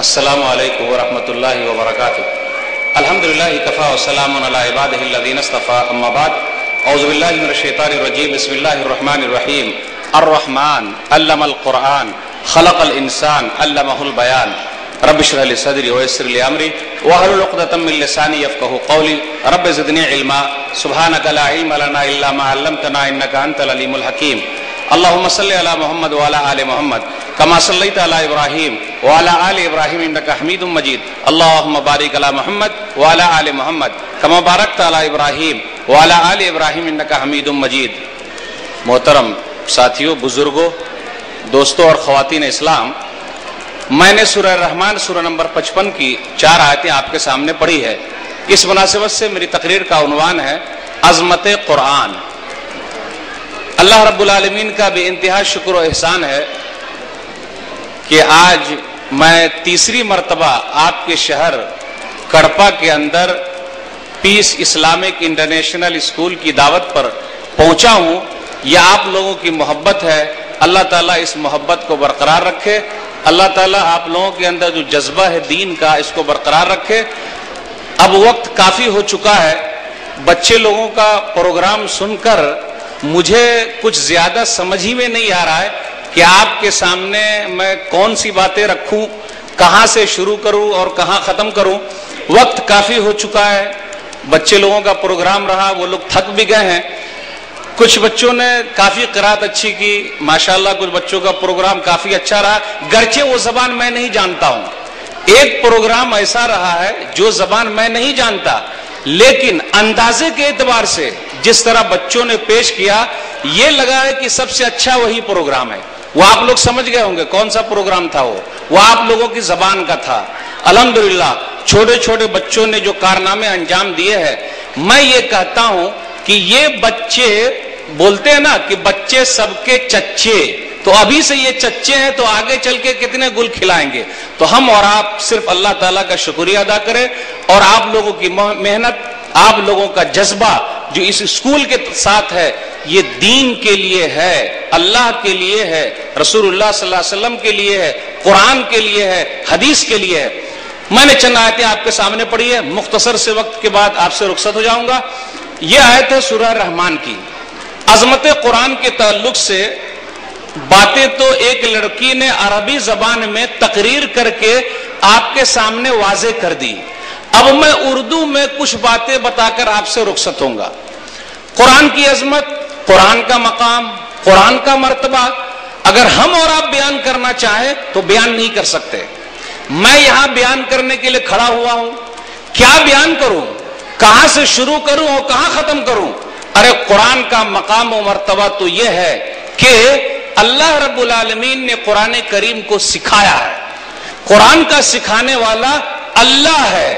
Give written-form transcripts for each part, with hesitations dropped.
السلام علیکم ورحمۃ اللہ وبرکاتہ. الحمدللہ کفا وسلام علی عبادہ الذین اصطفیٰ. اما بعد اعوذ باللہ من الشیطان الرجیم. بسم اللہ الرحمن الرحیم. الرحمن علم القرآن خلق الانسان علمہ البیان. رب اشرح لی صدری ویسر لی امری واحلل عقدۃ من لسانی یفقہوا قولی. رب زدنی علما سبحانک لا علم لنا الا ما علمتنا انک انت العلیم الحکیم. اللهم صل على محمد وعلى آل محمد كما صليت على ابراہیم وعلى آل ابراہیم انك حمید مجید. اللهم بارک علی محمد وعلى آل محمد كما بارکت علی ابراہیم وعلى آل ابراہیم انك حمید مجید. محترم ساتھیوں، بزرگوں، دوستوں اور خواتین اسلام، میں نے سورہ رحمان سورہ نمبر 55 کی 4 آیتیں آپ کے سامنے پڑھی ہے. اس مناسبت سے میری تقریر کا عنوان ہے عظمت قرآن. اللہ رب العالمین کا بے انتہا شکر و احسان ہے کہ آج میں تیسری مرتبہ آپ کے شہر کڑپا کے اندر پیس اسلامک انٹرنیشنل اسکول کی دعوت پر پہنچا ہوں. یہ آپ لوگوں کی محبت ہے. اللہ تعالیٰ اس محبت کو برقرار رکھے. اللہ تعالیٰ آپ لوگوں کے اندر جو جذبہ ہے دین کا، اس کو برقرار رکھے. اب وقت کافی ہو چکا ہے. بچے لوگوں کا پروگرام سن کر مجھے کچھ زیادہ سمجھ ہی میں نہیں آ رہا ہے کہ آپ کے سامنے میں کون سی باتیں رکھوں، کہاں سے شروع کروں اور کہاں ختم کروں. وقت کافی ہو چکا ہے. بچے لوگوں کا پروگرام رہا، وہ لوگ تھک بھی گئے ہیں. کچھ بچوں نے کافی قرات اچھی کی، ماشاءاللہ. کچھ بچوں کا پروگرام کافی اچھا رہا، گرچہ وہ زبان میں نہیں جانتا ہوں. ایک پروگرام ایسا رہا ہے جو زبان میں نہیں جانتا، لیکن اندازے کے اعتبار سے جس طرح بچوں نے پیش کیا، یہ لگا ہے کہ سب سے اچھا وہی پروگرام ہے. وہ آپ لوگ سمجھ گئے ہوں گے کون سا پروگرام تھا. وہ آپ لوگوں کی زبان کا تھا. الحمدللہ چھوٹے چھوٹے بچوں نے جو کارنامے انجام دیے ہیں، میں یہ کہتا ہوں کہ یہ بچے بولتے ہیں نا کہ بچے سب کے چچے، تو ابھی سے یہ چچے ہیں تو آگے چل کے کتنے گل کھلائیں گے. تو ہم اور آپ صرف اللہ تعالیٰ کا شکریہ ادا کریں، اور آپ لوگوں کی محنت، آپ لوگوں کا جذبہ جو اس اسکول کے ساتھ ہے، یہ دین کے لیے ہے، اللہ کے لیے ہے، رسول اللہ صلی اللہ علیہ وسلم کے لیے ہے، قرآن کے لیے ہے، حدیث کے لیے ہے. میں نے چند آیتیں آپ کے سامنے پڑھی ہے. مختصر سے وقت کے بعد آپ سے رخصت ہو جاؤں گا. یہ آیت ہے سورہ رحمان کی. عظمت قرآن کے تعلق سے باتیں تو ایک لڑکی نے عربی زبان میں تقریر کر کے آپ کے سامنے واضح کر دی. اب میں اردو میں کچھ باتیں بتا کر آپ سے رخصت ہوں گا. قرآن کی عظمت، قرآن کا مقام، قرآن کا مرتبہ اگر ہم اور آپ بیان کرنا چاہیں تو بیان نہیں کر سکتے. میں یہاں بیان کرنے کے لیے کھڑا ہوا ہوں. کیا بیان کروں، کہاں سے شروع کروں اور کہاں ختم کروں؟ ارے قرآن کا مقام و مرتبہ تو یہ ہے کہ اللہ رب العالمین نے قرآن کریم کو سکھایا ہے. قرآن کا سکھانے والا اللہ ہے.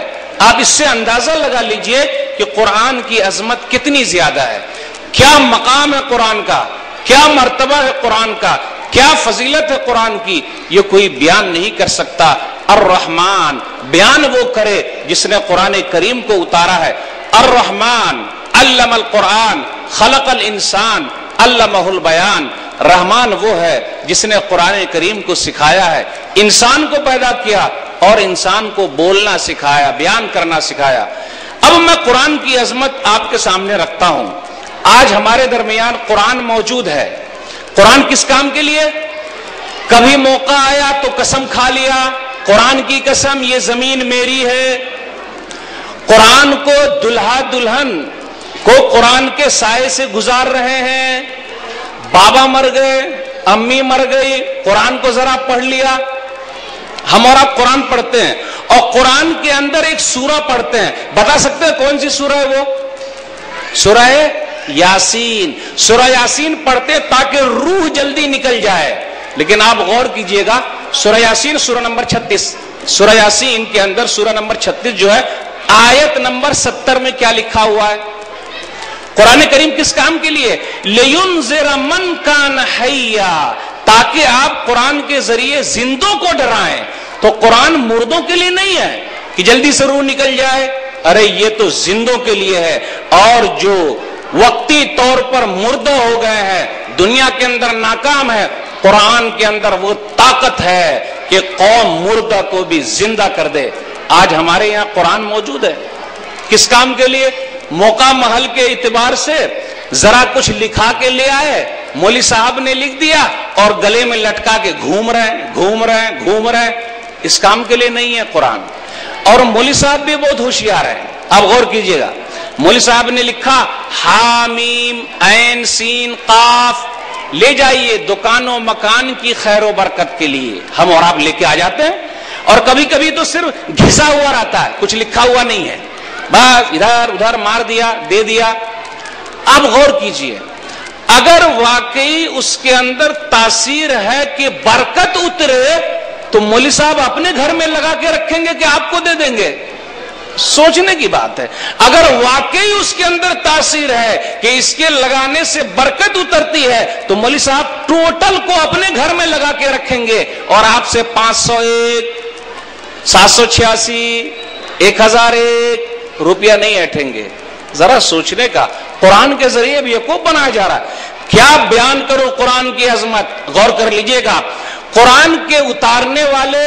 آپ اس سے اندازہ لگا لیجئے کہ قرآن کی عظمت کتنی زیادہ ہے. کیا مقام ہے قرآن کا، کیا مرتبہ ہے قرآن کا، کیا فضیلت ہے قرآن کی، یہ کوئی بیان نہیں کر سکتا. الرحمن بیان وہ کرے جس نے قرآن کریم کو اتارا ہے. الرحمن علم القرآن خلق الانسان علمہ البیان. رحمان وہ ہے جس نے قرآن کریم کو سکھایا ہے، انسان کو پیدا کیا اور انسان کو بولنا سکھایا، بیان کرنا سکھایا. اب میں قرآن کی عظمت آپ کے سامنے رکھتا ہوں. آج ہمارے درمیان قرآن موجود ہے. قرآن کس کام کے لیے؟ کبھی موقع آیا تو قسم کھا لیا، قرآن کی قسم یہ زمین میری ہے. قرآن کو دلہا دلہن کو قرآن کے سائے سے گزار رہے ہیں. بابا مر گئے، امی مر گئی، قرآن کو ذرا پڑھ لیا. ہم اور آپ قرآن پڑھتے ہیں اور قرآن کے اندر ایک سورہ پڑھتے ہیں. بتا سکتے ہیں کون سی سورہ ہے وہ؟ سورہ یاسین. سورہ یاسین پڑھتے تاکہ روح جلدی نکل جائے. لیکن آپ غور کیجئے گا، سورہ یاسین سورہ نمبر 36، سورہ یاسین کے اندر سورہ نمبر 36 جو ہے، آیت نمبر 70 میں کیا لکھا ہوا ہے؟ قرآن کریم کس کام کے لیے؟ لِيُنذِرَ مَنْ كَانَ حَيًّا، تاکہ آپ قرآن کے ذریعے زندوں کو ڈرائیں. تو قرآن مردوں کے لیے نہیں ہے کہ جلدی سے روح نکل جائے. ارے یہ تو زندوں کے لیے ہے. اور جو وقتی طور پر مردہ ہو گئے ہیں، دنیا کے اندر ناکام ہے، قرآن کے اندر وہ طاقت ہے کہ قوم مردہ کو بھی زندہ کر دے۔ آج ہمارے یہاں قرآن موجود ہے، کس کام کے لیے؟ موقع محل کے اعتبار سے ذرا کچھ لکھا کے لے آئے، مولوی صاحب نے لکھ دیا اور گلے میں لٹکا کے گھوم رہے ہیں۔ اس کام کے لیے نہیں ہے قرآن۔ اور مولوی صاحب بھی بہت ہوشیار ہیں، اب غور کیجئے گا۔ مولوی صاحب نے لکھا حامیم عین سین قاف، لے جائیے دکان و مکان کی خیر و برکت کے لیے۔ ہم اور آپ لے کے آ جاتے ہیں، اور کبھی کبھی تو صرف گھسا ہوا رہتا ہے، کچھ لکھا ہوا نہیں ہے، بس ادھر ادھر مار دیا، دے دیا۔ اب غور کیجئے، اگر واقعی اس کے اندر تاثیر ہے کہ برکت اترے تو مولوی صاحب اپنے گھر میں لگا کے رکھیں گے کہ آپ کو دے دیں گے؟ سوچنے کی بات ہے۔ اگر واقعی اس کے اندر تاثیر ہے کہ اس کے لگانے سے برکت اترتی ہے تو مولوی صاحب ٹوٹل کو اپنے گھر میں لگا کے رکھیں گے اور آپ سے 501 786 1001 روپیہ نہیں ایٹھیں گے۔ ذرا سوچنے کا، قرآن کے ذریعے بھی یقوب بنایا جا رہا ہے۔ کیا بیان کرو قرآن کی عظمت، غور کر لیجئے گا۔ قرآن کے اتارنے والے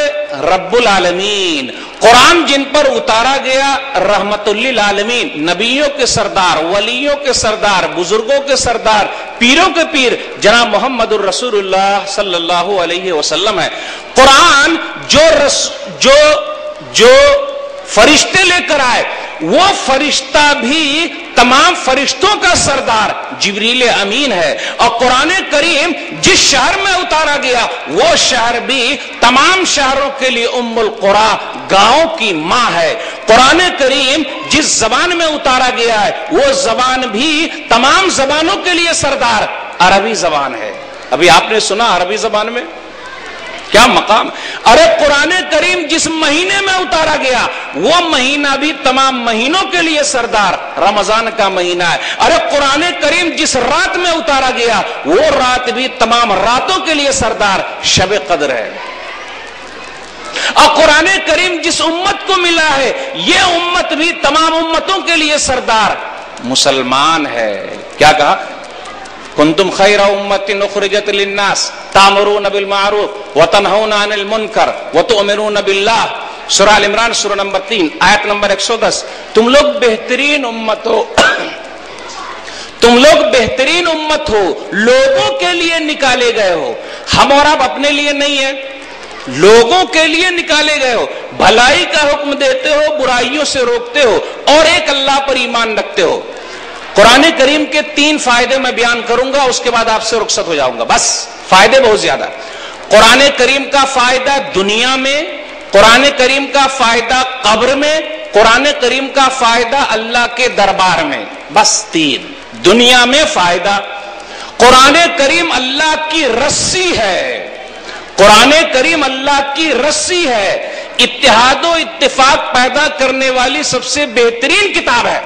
رب العالمین، قرآن جن پر اتارا گیا رحمت للعالمین، نبیوں کے سردار، ولیوں کے سردار، بزرگوں کے سردار، پیروں کے پیر جناب محمد الرسول اللہ صلی اللہ علیہ وسلم ہے۔ قرآن جو فرشتے لے کر آئے، وہ فرشتہ بھی تمام فرشتوں کا سردار جبریل امین ہے، اور قرآن کریم جس شہر میں اتارا گیا وہ شہر بھی تمام شہروں کے لیے ام القری، گاؤں کی ماں ہے۔ قرآن کریم جس زبان میں اتارا گیا ہے وہ زبان بھی تمام زبانوں کے لیے سردار عربی زبان ہے۔ ابھی آپ نے سنا عربی زبان میں کیا مقام؟ ارے قرآن کریم جس مہینے میں اتارا گیا وہ مہینہ بھی تمام مہینوں کے لیے سردار رمضان کا مہینہ ہے۔ ارے قرآن کریم جس رات میں اتارا گیا وہ رات بھی تمام راتوں کے لیے سردار شب قدر ہے۔ اور قرآن کریم جس امت کو ملا ہے یہ امت بھی تمام امتوں کے لیے سردار مسلمان ہے۔ کیا کہا؟ کنتم خیر امت اخرجت للناس تامرون بالمعروف وتنہون عن المنکر وتؤمنون باللہ۔ سورہ ال عمران سورہ نمبر 3 آیت نمبر 110۔ تم لوگ بہترین امت ہو، تم لوگ بہترین امت ہو، لوگوں کے لیے نکالے گئے ہو۔ ہم اور آپ اپنے لیے نہیں ہیں، لوگوں کے لیے نکالے گئے ہو، بھلائی کا حکم دیتے ہو، برائیوں سے روکتے ہو، اور ایک اللہ پر ایمان رکھتے ہو۔ قرآن کریم کے 3 فائدے میں بیان کروں گا، اس کے بعد آپ سے رخصت ہو جاؤں گا۔ بس فائدے بہت زیادہ۔ قرآن کریم کا فائدہ دنیا میں، قرآن کریم کا فائدہ قبر میں، قرآن کریم کا فائدہ اللہ کے دربار میں۔ بس 3۔ دنیا میں فائدہ، قرآن کریم اللہ کی رسی ہے، قرآن کریم اللہ کی رسی ہے، اتحاد و اتفاق پیدا کرنے والی سب سے بہترین کتاب ہے۔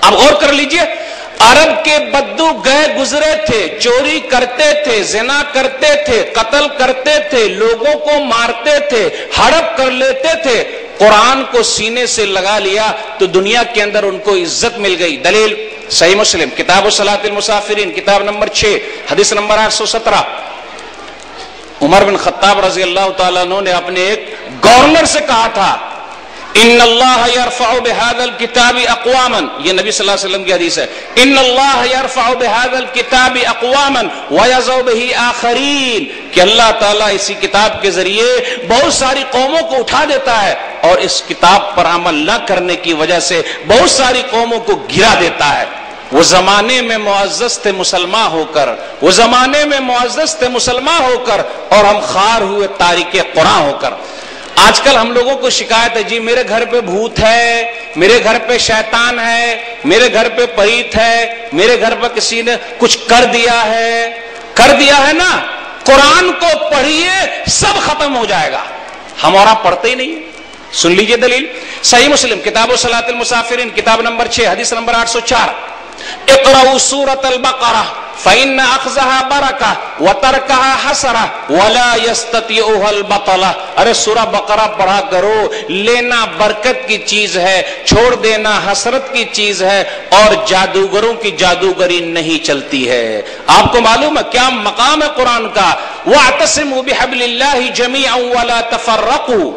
اب غور کر لیجئے، عرب کے بدو گئے گزرے تھے، چوری کرتے تھے، زنا کرتے تھے، قتل کرتے تھے، لوگوں کو مارتے تھے، ہڑپ کر لیتے تھے۔ قرآن کو سینے سے لگا لیا تو دنیا کے اندر ان کو عزت مل گئی۔ دلیل صحیح مسلم کتاب صلاۃ المسافرین کتاب نمبر 6 حدیث نمبر 817۔ عمر بن خطاب رضی اللہ تعالیٰ عنہ نے اپنے ایک گورنر سے کہا تھا ان اللہ یرفع بہذا الکتاب اقواما، یہ نبی صلی اللہ علیہ وسلم کی حدیث ہے، ان اللہ یرفع بہذا الکتاب اقواما ویضع بہ آخرین، کہ اللہ تعالیٰ اسی کتاب کے ذریعے بہت ساری قوموں کو اٹھا دیتا ہے اور اس کتاب پر عمل نہ کرنے کی وجہ سے بہت ساری قوموں کو گرا دیتا ہے۔ وہ زمانے میں معزز تھے مسلمان ہو کر، وہ زمانے میں معزز تھے مسلمان ہو کر، اور ہم خار ہوئے تارک قرآن ہو کر۔ آج کل ہم لوگوں کو شکایت ہے، جی میرے گھر پہ بھوت ہے، میرے گھر پہ شیطان ہے، میرے گھر پہ پریت ہے، میرے گھر پہ کسی نے کچھ کر دیا ہے نا۔ قرآن کو پڑھیے سب ختم ہو جائے گا۔ ہم اور آپ پڑھتے ہی نہیں۔ سن لیجئے دلیل صحیح مسلم کتاب صلاۃ المسافرین کتاب نمبر 6 حدیث نمبر 804۔ اقرأوا سورۃ البقرہ فإن أخذها برکہ وترکها حسرہ ولا يستطيعها البطلہ. ارے سورہ بقرہ پڑھا کرو، لینا برکت کی چیز ہے، چھوڑ دینا حسرت کی چیز ہے، اور جادوگروں کی جادوگری نہیں چلتی ہے. آپ کو معلوم ہے کیا مقام ہے قرآن کا؟ وَاعْتَصِمُوا بِحَبْلِ اللَّهِ جَمِيعًا وَلَا تَفَرَّقُوا.